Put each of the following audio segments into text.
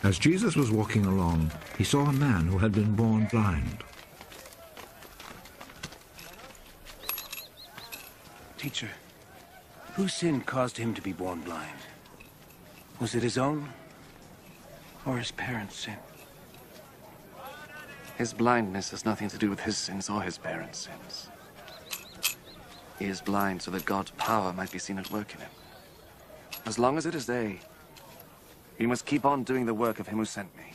As Jesus was walking along, he saw a man who had been born blind. Teacher, whose sin caused him to be born blind? Was it his own, or his parents' sin? His blindness has nothing to do with his sins or his parents' sins. He is blind so that God's power might be seen at work in him. As long as it is day, he must keep on doing the work of him who sent me.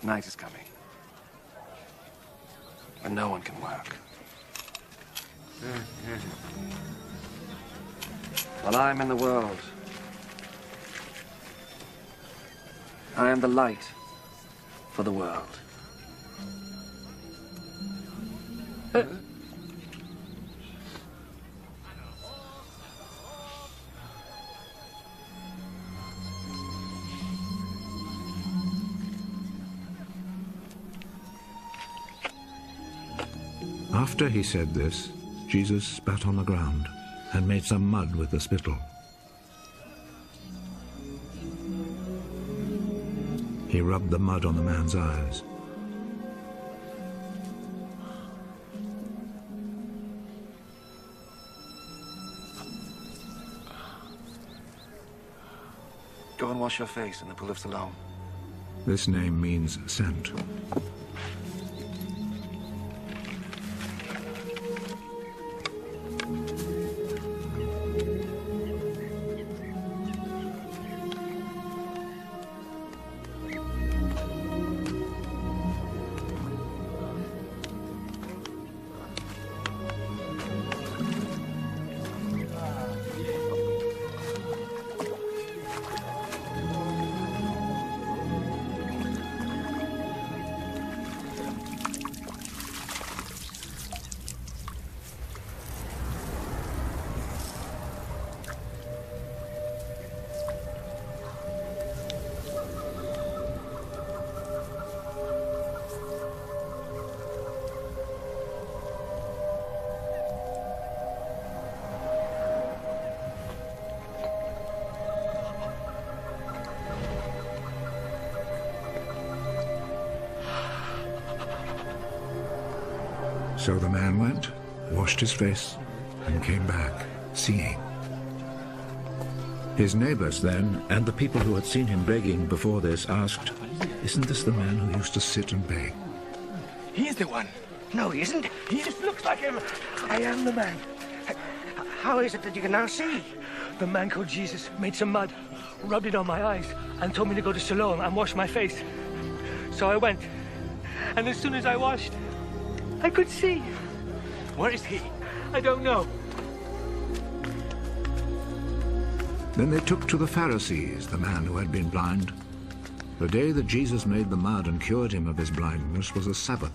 Night is coming, and no one can work. While I am in the world, I am the light for the world. After he said this, Jesus spat on the ground and made some mud with the spittle. He rubbed the mud on the man's eyes. Go and wash your face in the pool of Siloam. This name means sent. So the man went, washed his face, and came back, seeing. His neighbors then, and the people who had seen him begging before this, asked, "Isn't this the man who used to sit and beg?" He's the one. No, he isn't. He just looks like him. I am the man. How is it that you can now see? The man called Jesus made some mud, rubbed it on my eyes, and told me to go to Siloam and wash my face. So I went, and as soon as I washed, I could see. Where is he? I don't know. Then they took to the Pharisees the man who had been blind. The day that Jesus made the mud and cured him of his blindness was a Sabbath.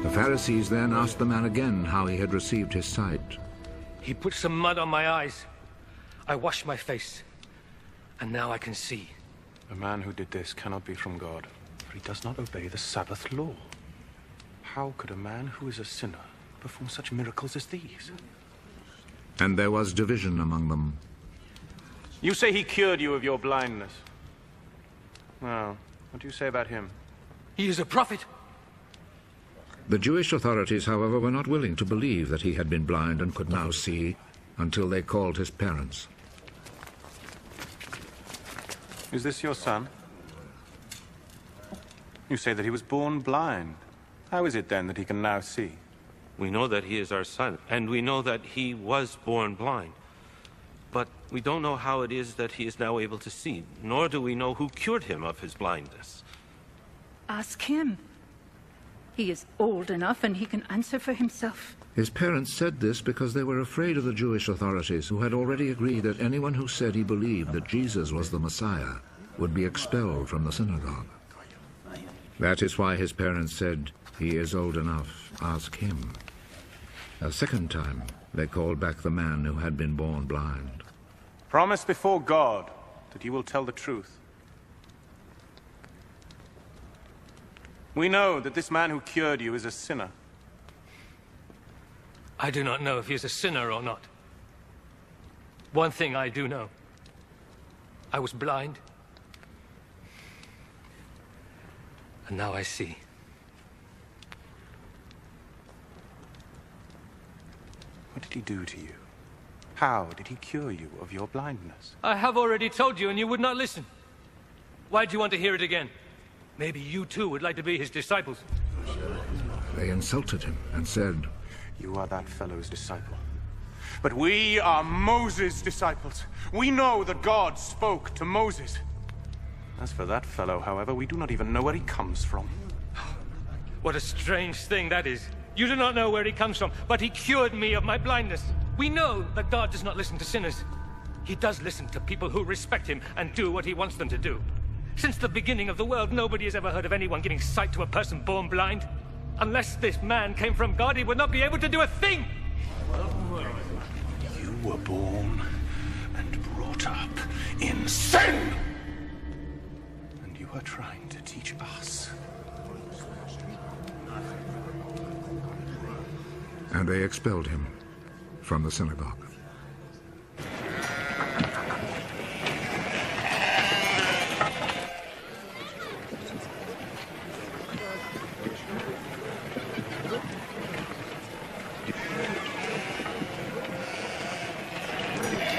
The Pharisees then asked the man again how he had received his sight. He put some mud on my eyes. I washed my face, and now I can see. The man who did this cannot be from God, for he does not obey the Sabbath law. How could a man who is a sinner perform such miracles as these? And there was division among them. You say he cured you of your blindness. Well, what do you say about him? He is a prophet. The Jewish authorities, however, were not willing to believe that he had been blind and could now see, until they called his parents. Is this your son? You say that he was born blind. How is it then that he can now see? We know that he is our son, and we know that he was born blind. But we don't know how it is that he is now able to see, nor do we know who cured him of his blindness. Ask him. He is old enough and he can answer for himself. His parents said this because they were afraid of the Jewish authorities, who had already agreed that anyone who said he believed that Jesus was the Messiah would be expelled from the synagogue. That is why his parents said, "He is old enough, ask him." A second time, they called back the man who had been born blind. Promise before God that you will tell the truth. We know that this man who cured you is a sinner. I do not know if he is a sinner or not. One thing I do know. I was blind. And now I see. What did he do to you? How did he cure you of your blindness? I have already told you and you would not listen. Why do you want to hear it again? Maybe you too would like to be his disciples. They insulted him and said, You are that fellow's disciple. But we are Moses' disciples. We know that God spoke to Moses. As for that fellow, however, we do not even know where he comes from. What a strange thing that is. You do not know where he comes from, but he cured me of my blindness. We know that God does not listen to sinners. He does listen to people who respect him and do what he wants them to do. Since the beginning of the world, nobody has ever heard of anyone giving sight to a person born blind. Unless this man came from God, he would not be able to do a thing! You were born and brought up in sin! And you are trying to teach us. and they expelled him from the synagogue.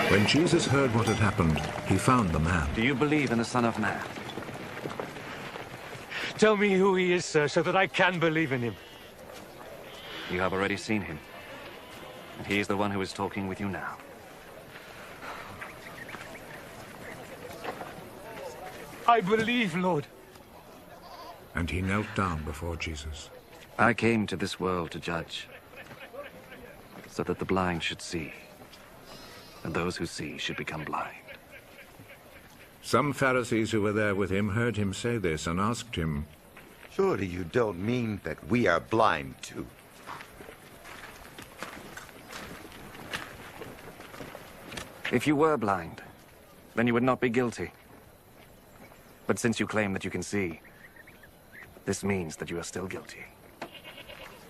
When Jesus heard what had happened, he found the man. Do you believe in the Son of Man? Tell me who he is, sir, so that I can believe in him. You have already seen him. And he is the one who is talking with you now. I believe, Lord. And he knelt down before Jesus. I came to this world to judge, so that the blind should see, and those who see should become blind. Some Pharisees who were there with him heard him say this and asked him, Surely you don't mean that we are blind too? If you were blind, then you would not be guilty. But since you claim that you can see, this means that you are still guilty.